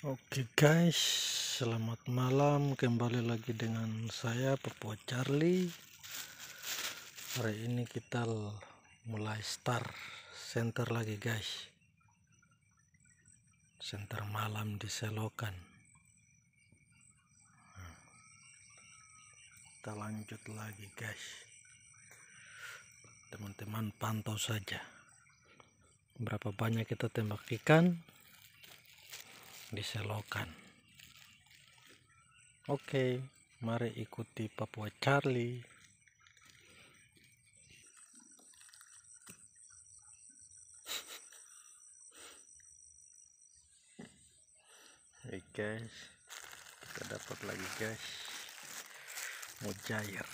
Oke guys, selamat malam, kembali lagi dengan saya Papua Charlie. Hari ini kita mulai start center lagi guys, center malam di Selokan. Kita lanjut lagi guys, teman-teman pantau saja berapa banyak kita tembak ikan di Selokan. Oke, mari ikuti Papua Charlie. Hey guys, kita dapat lagi guys, mujair.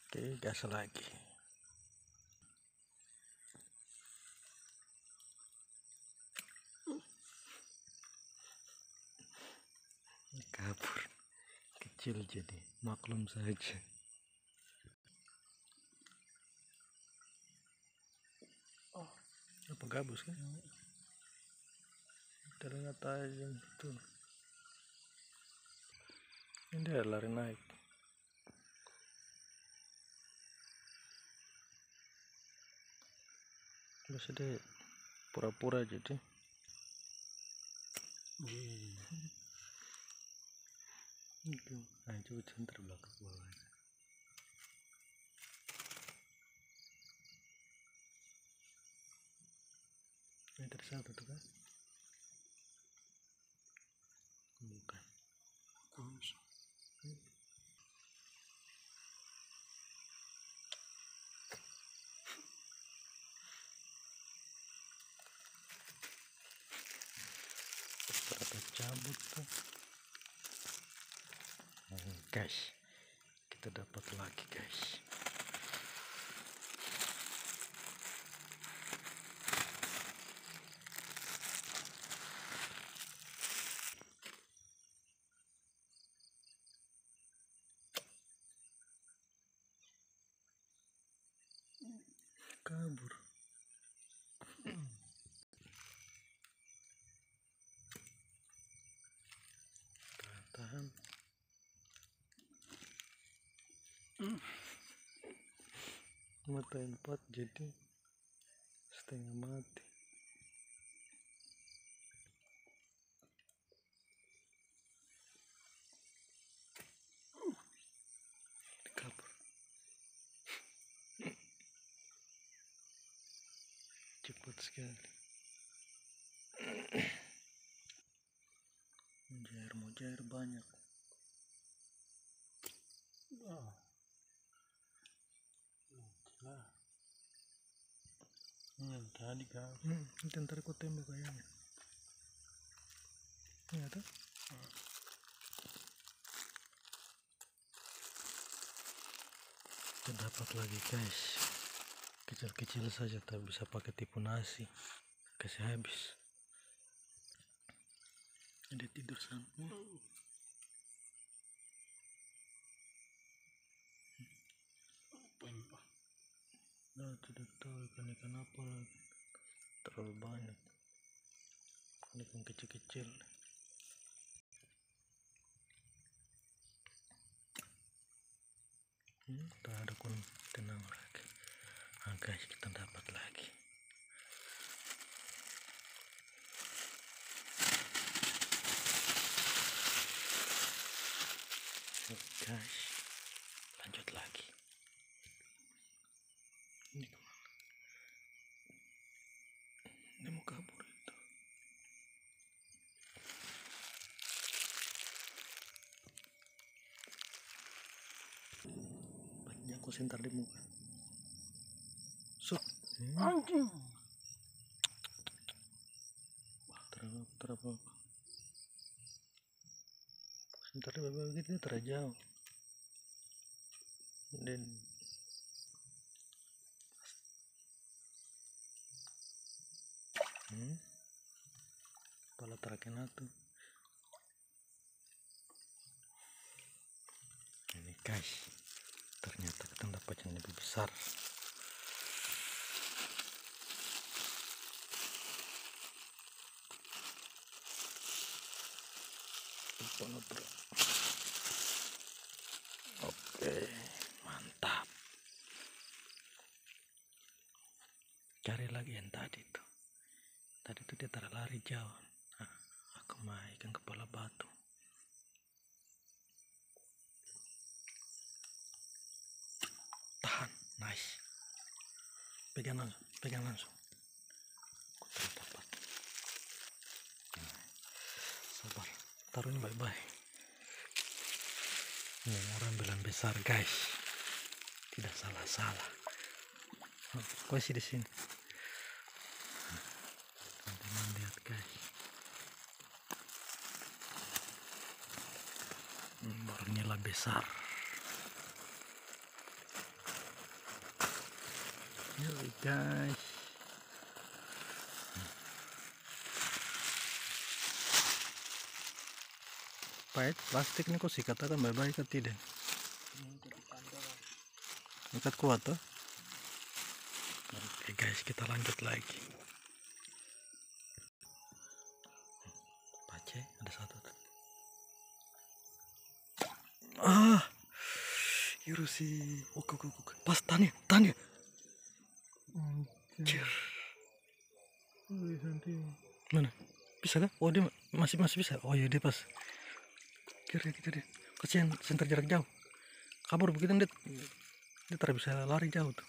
Oke, gas lagi. Kabur, kecil jadi maklum saja. Oh, apa gabus kan? Ternyata aja itu. Ini dia lari naik. Terus dia pura-pura jadi. Itu, nah coba center belakang bawah. Ini tersatu tuh kan? Bukan. Berapa cabut tuh? Guys, kita dapat lagi guys. Kabur. Tahan. Mata 4 jadi setengah mati. Kabur. Cepat sekali. Mujair banyak. Oh. Tadi kau. Nanti ntar aku tembak kayaknya. Iya tuh. Kita dapat lagi guys. Kecil-kecil saja tak bisa pakai tipu nasi. Kasih habis. Ada tidur sana. Nah, tidak tahu ikan apa lagi. Terlalu banyak. Ikan kecil-kecil. Tak ada pun tenang lagi. Nah guys, kita dapat lagi. Guys, lanjut lagi. Ini kemana? Ini mau kabur itu. Banyak aku sentar di muka. Anjing. Wah, terapa. Sentar di bawah gitu terjauh. Dan kepala terakhir tuh guys, ternyata kita dapat yang lebih besar. Oke, mantap. Cari lagi yang tadi tuh. Tadi tuh dia terlari jauh. Nah, aku mau ikan kepala batu. Tahan, nice. Pegang langsung. Aku dapat. Sabar, taruhin baik-baik. Ini orang bilang besar guys, tidak salah. Kau isi di sini. Teman-teman lihat guys, baru nila besar. Yuk guys. Pahit plastik nih kok sih katakan baik-baik ke tidak? Ikat kuat tuh. Oke guys, kita lanjut lagi. Pace ada satu tuh. Irusi. Oke. Pas tanya. Anjir. Mana? Bisa kan? Oh dia masih bisa. Oh iya dia pas. Kira dia. Kasihan center jarak jauh. Kabur begitu dia tidak bisa lari jauh tuh.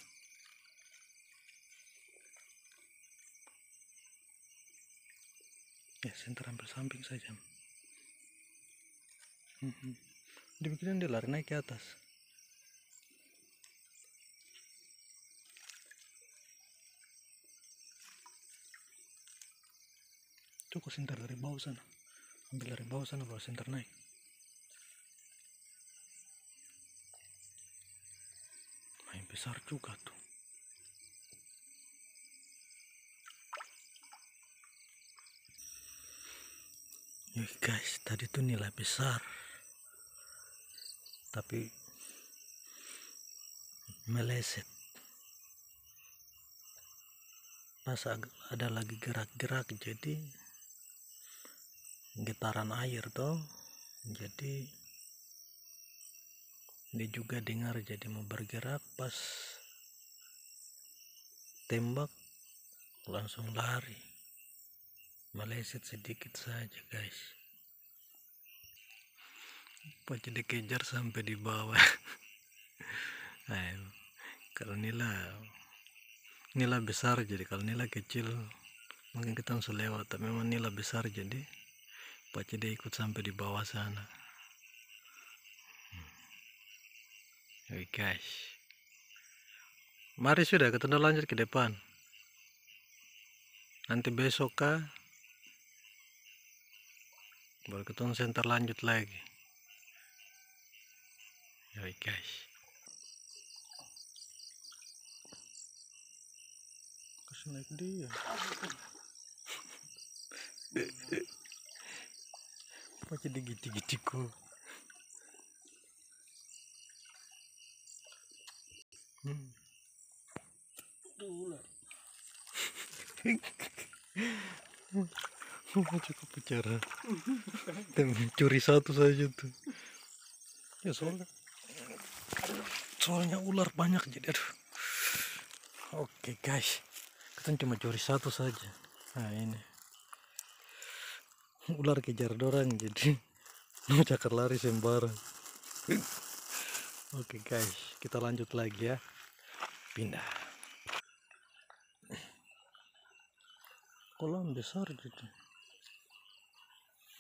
Ya center hampir samping saja. Dia begini dia lari naik ke atas. Cukup center dari bawah sana. Ambil dari bawah sana baru center naik. Main besar juga tuh. Guys, tadi tuh nilai besar. Tapi meleset. Pas ada lagi gerak-gerak jadi getaran air toh. Jadi dia juga dengar jadi mau bergerak, pas tembak langsung lari. Meleset sedikit saja guys. Pas dikejar sampai di bawah. Kalau nila besar, jadi kalau nila kecil mungkin kita langsung lewat, tapi memang nila besar jadi Pak dia ikut sampai di bawah sana. Oke guys, mari sudah kita lanjut ke depan. Nanti besok kah baru kita center lanjut lagi. Oke guys, kasih naik dia. Apa jadi gitu-gitiku. Cukup bicara. Curi satu saja tuh. Ya soalnya ular banyak jadi aduh. Oke guys, kita cuma curi satu saja. Nah ini ular kejar dorang jadi mau cakar lari sembarang. Oke guys, kita lanjut lagi ya. Pindah. Kolam besar jadi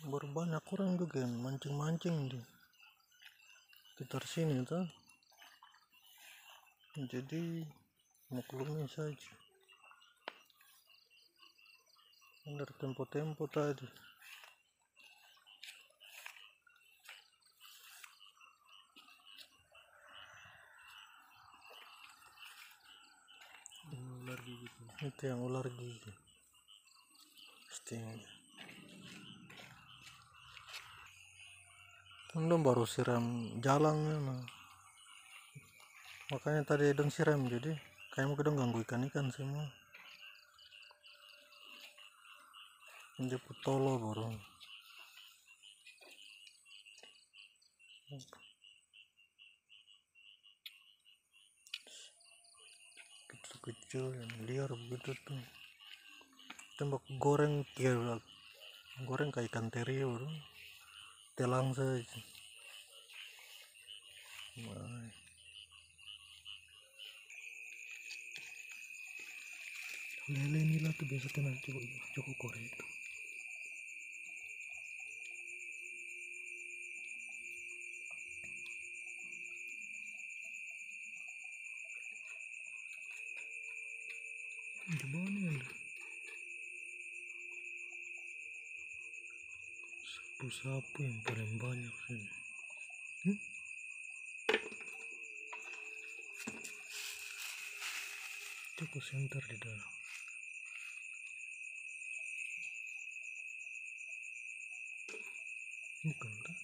baru banyak orang juga yang mancing-mancing di sekitar sini tuh. Jadi maklumi saja. Dari tempo-tempo tadi. Ular gigi. Itu yang ular gigi. Pastinya. Kan baru siram jalannya. Makanya tadi dong siram, jadi kayaknya dong ganggu ikan semua. Menjemput tolo baru. Kecil-kecil yang liar begitu tuh. Tembak goreng kira goreng kayak ikan teri baru. Telang saja. Nah, lele nila tuh biasa tenang coba Joko Korea itu. Gimana ya? Sapu-sapu yang paling banyak sini. Joko Center di dalam. Bukan tuh.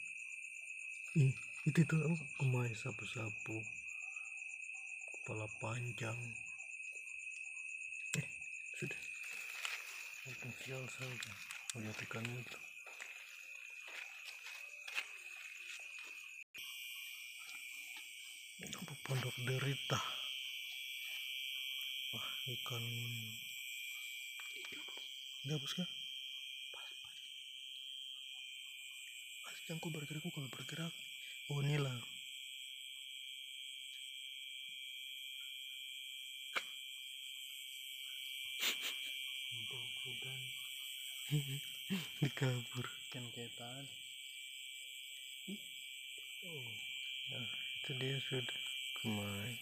Itu tuh kemai sapu-sapu. Kepala panjang. Sudah. Potensial saja. Lihat ikan itu. Apa pondok derita. Wah, ikan gabus kan? Pas jangkau bergerak kalau bergerak. Oh, nila. Dikabur kan kayak tadi. Oh, nah itu dia sudah kemai.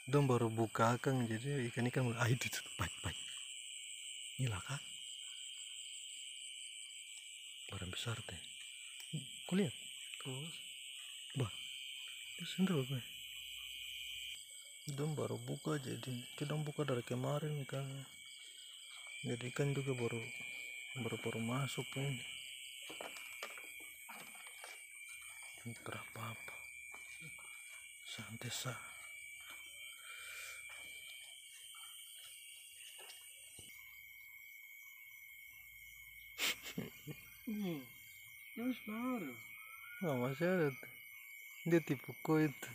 Dong baru buka kang, jadi ikan mulai itu baik. Inilah kak, barang besar teh. Kau lihat? Terus, bah, itu sendiri apa? Dong baru buka, jadi kita buka dari kemarin ikan. Jadi ikan juga baru masuk ini. Berapa apa? Santai sah. Terus baru. Oh, masih ada tuh. Dia tipe koi itu.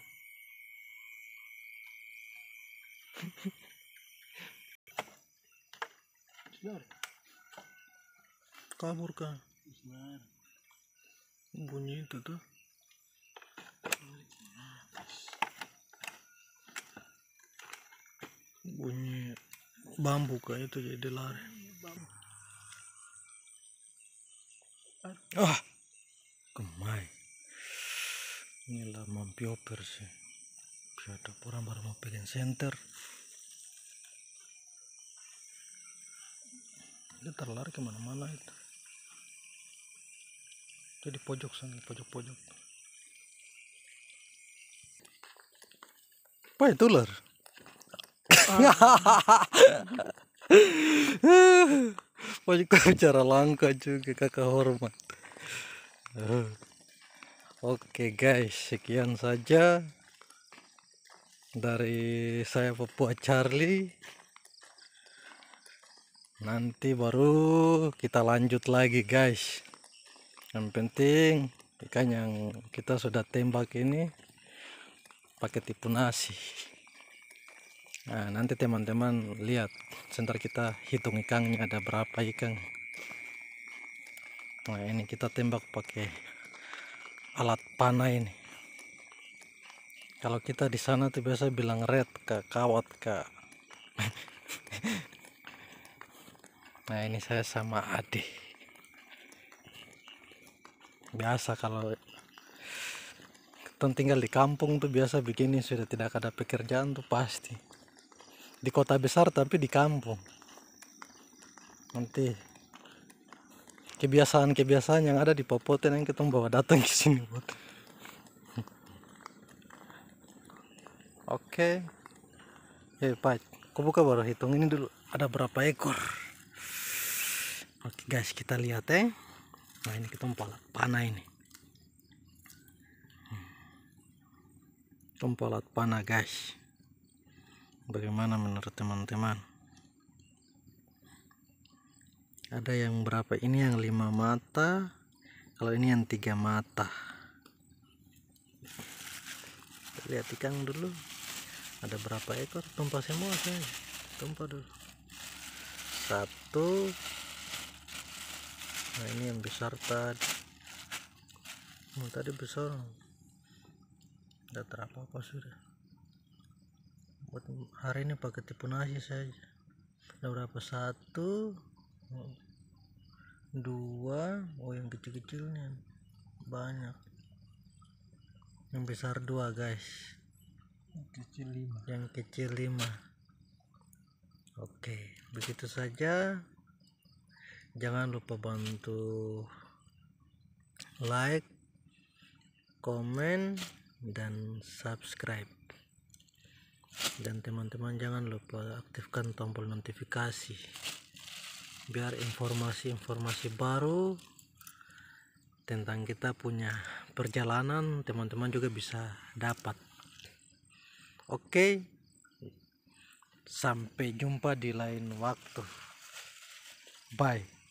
Kabur kan? Bunyi itu tuh. Bunyi bambu kayak itu jadi lari. Ah, kemai. Inilah mampioper sih. Ada orang baru mau pegang senter. Dia terlari kemana-mana itu. Jadi pojok sana, pojok. Apa itu ular? Pojok cara langka juga kakak hormat. Oke guys, sekian saja dari saya Papua Charlie. Nanti baru kita lanjut lagi guys. Yang penting ikan yang kita sudah tembak ini pakai tipu nasi. Nah, nanti teman-teman lihat, sebentar kita hitung ikannya ada berapa ikan. Nah, ini kita tembak pakai alat panah ini. Kalau kita di sana tuh biasa bilang red ke kawat ke. Nah, ini saya sama Ade. Biasa kalau kita tinggal di kampung tuh biasa begini, sudah tidak ada pekerjaan tuh pasti. Di kota besar tapi di kampung. Nanti kebiasaan yang ada di Popoten yang kita bawa datang ke sini buat. Oke. Pak, kau buka baru hitung ini dulu. Ada berapa ekor? Oke guys, kita lihat ya. Nah, ini kita panah ini. Tumpah laut panah guys. Bagaimana menurut teman-teman? Ada yang berapa? Ini yang 5 mata, kalau ini yang 3 mata. Lihat ikan dulu, ada berapa ekor? Tumpah semua saya. Tumpah dulu. 1. Nah ini yang besar tadi. Tadi besar. Tidak terapa-apa sudah. Buat hari ini pakai tipu nasi saja. Ada berapa? 1, 2. Oh yang kecil-kecilnya banyak. Yang besar 2 guys. Kecil 5. Yang kecil 5. Oke, begitu saja. Jangan lupa bantu like, komen, dan subscribe. Dan teman-teman jangan lupa aktifkan tombol notifikasi biar informasi-informasi baru tentang kita punya perjalanan teman-teman juga bisa dapat. Oke, sampai jumpa di lain waktu. Bye.